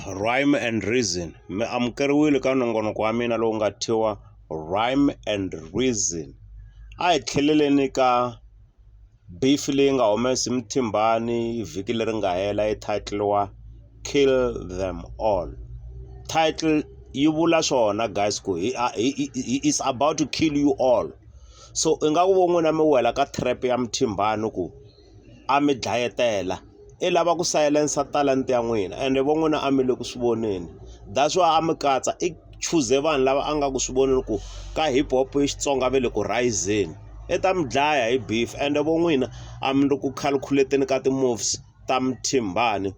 Rhyme and Reason. Mi amukeriwile ka nongonoko wa mina lowu nga thyiwa Rhyme and Reason. A hi tlheleleni ka beef leyi nga humesi Mthimbani vhiki leri nga hela yi title-wa Kill Them All. Title yi vula swona guys ku he is about to kill you all. So i nga ku vo n'wina mi wela ka trap ya Mthimbani ku a mi dlayetela i lava ku silence talent ya n'wina ende vo n'wina a mi le ku swi voneni. That's why a mi katsa i choose vanhu lava a nga ku swi voneni ku ka hip hop hi Xitsonga ve le ku rising i ta mi dlaya hi beef ende vo n'wina a mi ri ku calculate-ni ka ti-moves ta Mthimbani.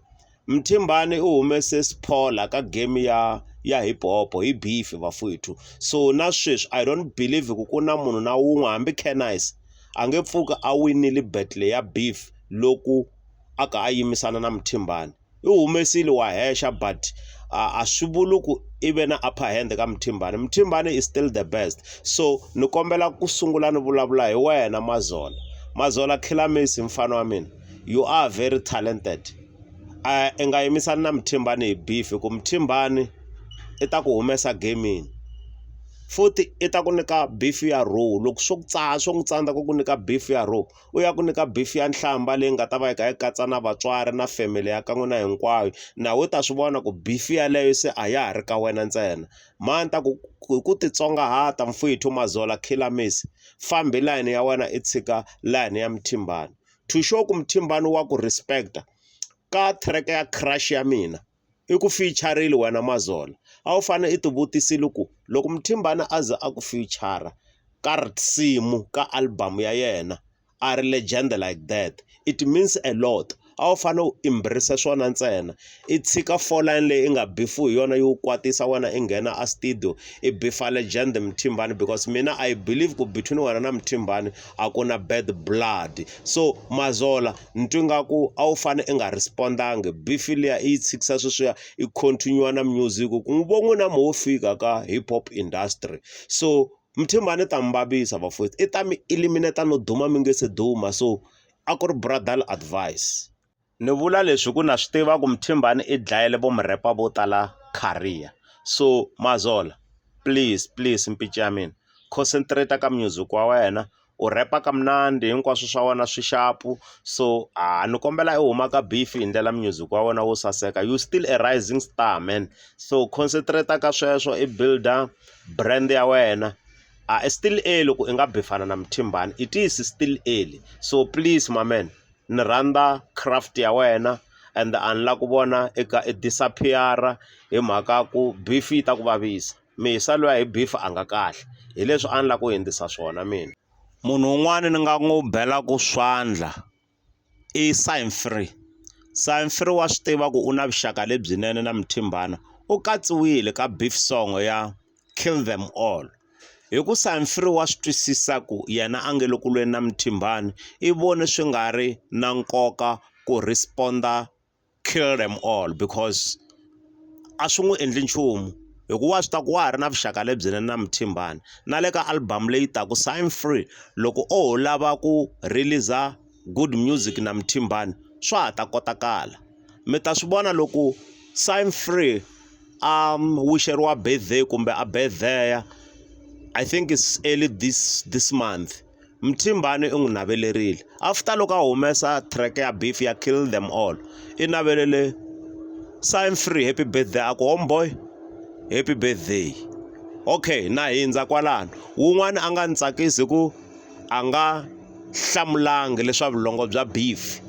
Mthimbani u humese spoiler ka game ya hip hop hi beef vafowethu. So na sweswi I don't believe ku na munhu na wun'we hambi Cannice a nge pfuka a winile battle ya beef loku a ka a yimisana na Mthimbani. I humesile wa hesha but a swi vuli ku i ve na upper hand ka Mthimbani. Mthimbani is still the best. So ni kombela ku sungula ni vulavula hi wena Mazola. Mazola Khilamisi mfana wa mina, you are very talented. I nga yimisani na Mthimbani hi beef ku Mthimbani i ta ku humesa gamini futhi i ta ku nyika beef ya raw. Loko swo n'wi tsandza ku nyika beef ya raw u ya ku nyika beef ya nhlamba leyi nga ta va yi kha yi katsa na vatswari na family ya ka n'wina hinkwayo. Nawe u ta swi vona ku beef yaleyo se a ya ha ri ka wena ntsena. Mani ta ku titsongahata mfowethu Mazola Khilamisi, fambi line ya wena i tshika line ya Mthimbani. To show ku Mthimbani wa ku respecta ka track ya crush ya mina i ku featurile wena Mazola. A wu fane i ti vutisile ku loko Mthimbani a za a ku feature ka risimu ka album ya yena a ri legend like that, it means a lot. A wu fane u embrace swona ntsena i tshika foreline leyi i nga bifu hi yona yi wu kwatisa wena i nghena a studio i bifa legend Mthimbani, because mina I believe ku between wena na Mthimbani a ku na bad blood. So Mazola ni twi ngaku a wu fane i nga respondangi beef liya i yi tshikisa sweswiya i continue na music ku n'wi vo n'wina mo fika ka hip hop industry. So Mthimbani ta mi vavisa vafowethu, i ta mi eliminate no duma mi nge se duma. So a ku ri brother advice. Ni vula leswi ku na swi tiva ku Mthimbani i dlayele vo murepa vo tala career. So Mazola please mpici ya mina concentrate ka music wa wena, u repa ka mnandi hinkwaswo swa wena swi shapu. So ni kombela i huma ka beef hi ndlela music wa wena wo saseka. You still a rising star man, so concentrate ka sweswo i builda brand ya wena. I still early ku i nga bifana na Mthimbani, it is still early. So please my man ni rhandza craft ya wena and ani la ku vona eka i disappear hi mhaka ku beef yi ta ku vavisa. Misa loya hi beef a nga kahle, hi leswi a ni la ku hindzisa swona mina. Munhu un'wana ni nga n'wi bela ku swandla i Sign-Free. Sign-Free wa swi tiva ku u na vuxaka lebyinene na Mthimbani, u katsiwile ka beef song ya Kill Them All. Hi ku Sign-Free wa swi twisisa ku yena a nge le ku lweni na Mthimbani i vone swi nga ri na nkoka ku responda Kill Them All because a swi n'wi endli nchumu hikuva swi ta ku wa ha ri na vuxaka lebyinene na Mthimbani. Na le ka album leyi taku Sign-Free loko o ho lava ku release good music na Mthimbani swa ha ta kotakala. Mi ta swi vona loko Sign-Free wisheriwa birthday kumbe a birthday I think it's early this month, Mthimbani i n'wi navelerile. After loko a humesa track ya beef ya Kill Them All i navelele Sign-Free happy birthday a ku homeboy happy birthday. Okay na hindza kwalano wun'wana a nga ni tsakisi ku a nga hlamulangi leswa vulongo bya beef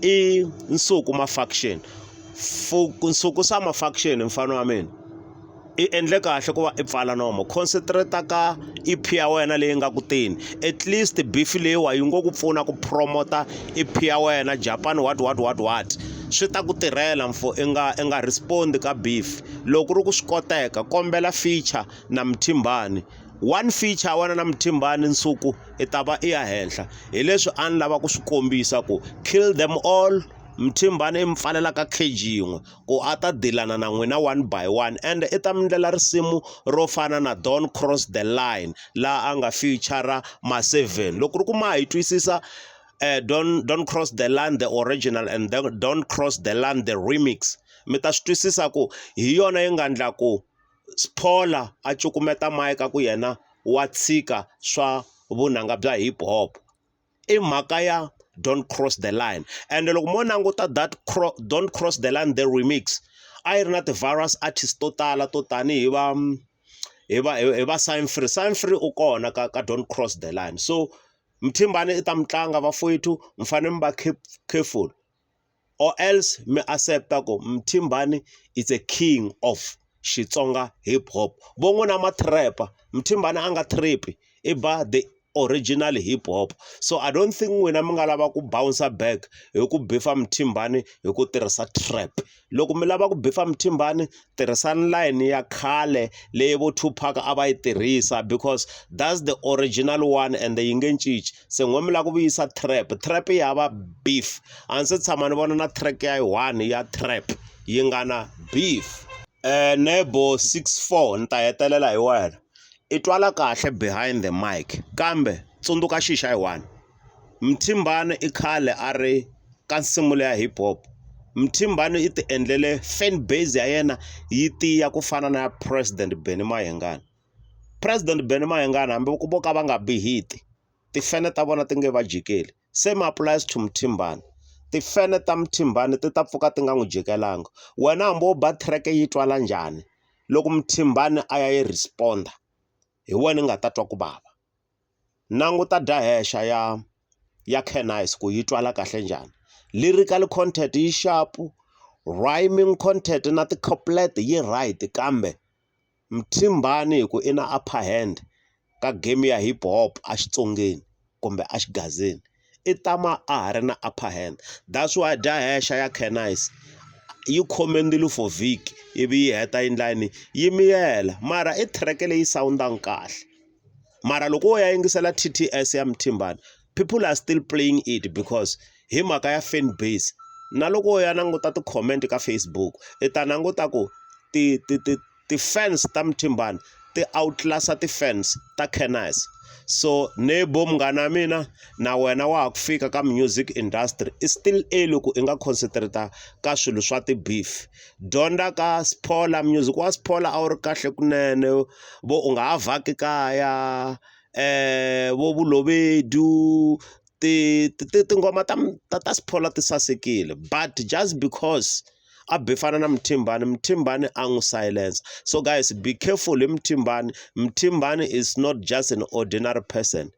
i Nsuku Mafaction. Nsuku sa Mafaction mfana wa mina i endle kahle ku va i pfala nomo, concentrate ka EP ya wena leyi nga ku teni. At least beef leyiwa yi ngo ku pfuna ku promota EP ya wena Japan what swi ta ku tirhela mfo i nga respond ka beef. Loko ri ku swi koteka kombela feature na Mthimbani, one feature wena na Mthimbani Nsuku i ta va i ya henhla. Hi leswi a ni lava ku swi kombisa ku Kill Them All Mthimbani i mi pfalela ka cage yin'we ku a ta dilana na n'wina one by one and i ta mi ndlela risimu ro fana na Don't Cross the Line laha a nga feature Ma7. Loko ri ku ma hi twisisa Don't Cross the Line the original and Don't Cross the Line the remix mi ta swi twisisa ku hi yona yi nga endla ku Sphola a cukumeta mike ku yena wa tshika swa vunanga bya hip hop i mhaka ya Don't Cross the Line. And loko mo languta that Don't Cross the Line the remix a yi ri na ti-various artists to tala to tani hi va Sign Free u kona ka Don't Cross the Line. So Mthimbane i ta mitlanga vafowethu mi fanele mi va careful or else mi accepta ku Mthimbane is a king of Xitsonga hip hop. Von'wina ma trapper Mthimbane a nga trap i ba the original hip hop. So I don't think n'wina mi nga lava ku bounce back hi ku bifa Mthimbane hi ku tirhisa trap. Loko mi lava ku bifa Mthimbane tirhisani line ya khale leyi vo Tupac a va yi tirhisa because that's the original one and yi nge cinci. Se n'we mi lava ku vuyisa trap ya va beef. A ndzi tshama ni vona na track ya 1 ya trap yi nga na beef. Nebo 64 ni ta hetelela hi wena. I twala kahle behind the mic kambe tsundzuka xixa hi 1 Mthimbane i khale a ri ka nsimu ya hip hop. Mthimbane i ti endlele fan base ya yena yi tiya ku fana na President Benny Mayengani. President Benny Mayengani hambi ku voka va nga bihiti tifene ta vona ti nge va jikeli. Same applies to Mthimbane. Tifene ta Mthimbane ti ta pfuka ti nga n'wi jikelanga. Wena hambi wo ba track yi twala njhani loko Mthimbane a ya yi responda hi wena nga ta twa ku bava. Languta Dahesha ya Cannice ku yi twala kahle njhani. Lyrical content yi sharp, rhyming content na ti-couplet yi right kambe Mthimbane hi ku i na upper hand ka game ya hip hop a Xitsongeni kumbe a xigazini i tama a ha ri na upper hand. That's why Dahesha ya Cannice yi khomendile for Vic ivi yi heta yindlani yi miyela mara i track leyi soundang kahle. Mara loko wo ya yingisela TTS ya Mthimbane people are still playing it because hi mhaka ya fan base. Na loko wo ya languta ti-comment ka Facebook i ta languta ku ti-fans ta Mthimbane ti outlasta ti-fans ta Cannice. So Nebo munghana mina na wena wa ha ku fika ka music industry i still early ku i nga concentrate ka swilo swa ti-beef. Dyondza ka Sphola music wa Sphola a wu ri kahle kunene vo u nga ha vhaki kaya vo Vulovedu tingoma ta Sphola ti sasekile but just because a befana na Mthimbane a n'wi silence. So guys, be careful hi Mthimbane. Mthimbane is not just an ordinary person.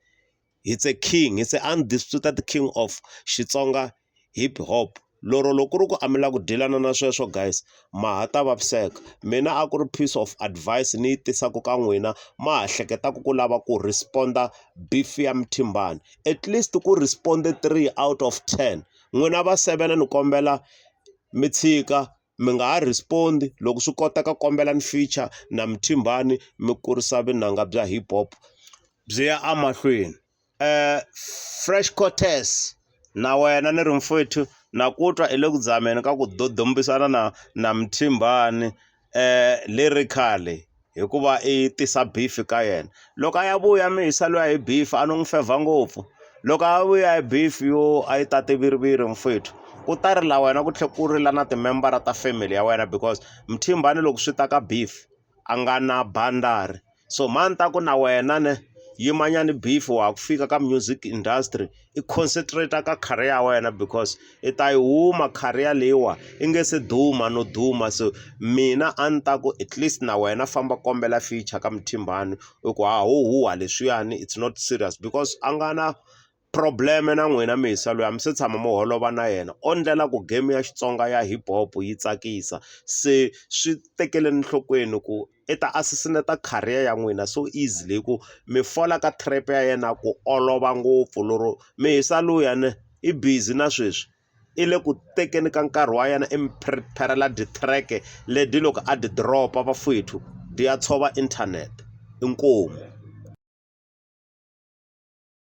He's a king. He's an undisputed king of Xitsonga hip hop. Loro loko ri ku amela ku dilana na sweswo guys ma ha ta vaviseka. Mina a ku ri piece of advice ni yi tisaka ka n'wina ma ha hleketaka ku lava ku responda beef ya Mthimbane. At least ku responde 3 out of 10. N'wina va 7 ni kombela mi tshika mi nga ha respondi loko swi koteka kombela ni feature na Mthimbane mi kurisa vunanga bya hip hop byi ya amahlweni. Fresh Cortez na wena ni ri mfowethu na ku twa i le ku dzameni ka ku dodombisana na Mthimbane lyrically hikuva i tisa beef ka yena. Loko a ya vuya mi hisaliwa hi beef a no n'wi fevha ngopfu. Loko a vuya hi beef yo a yi ta tiviriviri mfowethu ku ta ri la wena ku tlhe ku rila na timembara ta family ya wena because Mthimbane loko swi ta ka beef a nga na bandari. So mani ta ku na wena ne yimanyani beef wa ku fika ka music industry i concentrate ka career ya wena because i ta yi huma career leyiwa i nge se duma no duma. So mina a ni ta ku at least na wena famba kombela feature ka Mthimbane i ku ha huwa leswiyani it's not serious because a nga na problem na n'wina mi hisa loyi a mi se tshama mo holova na yena o ndlela ku game ya Xitsonga ya hip hop yi tsakisa. Se swi tekele enhlokweni ku i ta assassinate career ya n'wina so easily hi ku mi fola ka trap ya yena ku olova ngopfu. Loro mi hisa luya ne i busy na sweswi i le ku tekeni ka nkarhi wa yena i mi prepare-la di-track ledi loko a di dropa vafowethu di ya tshova internet. Inkomu.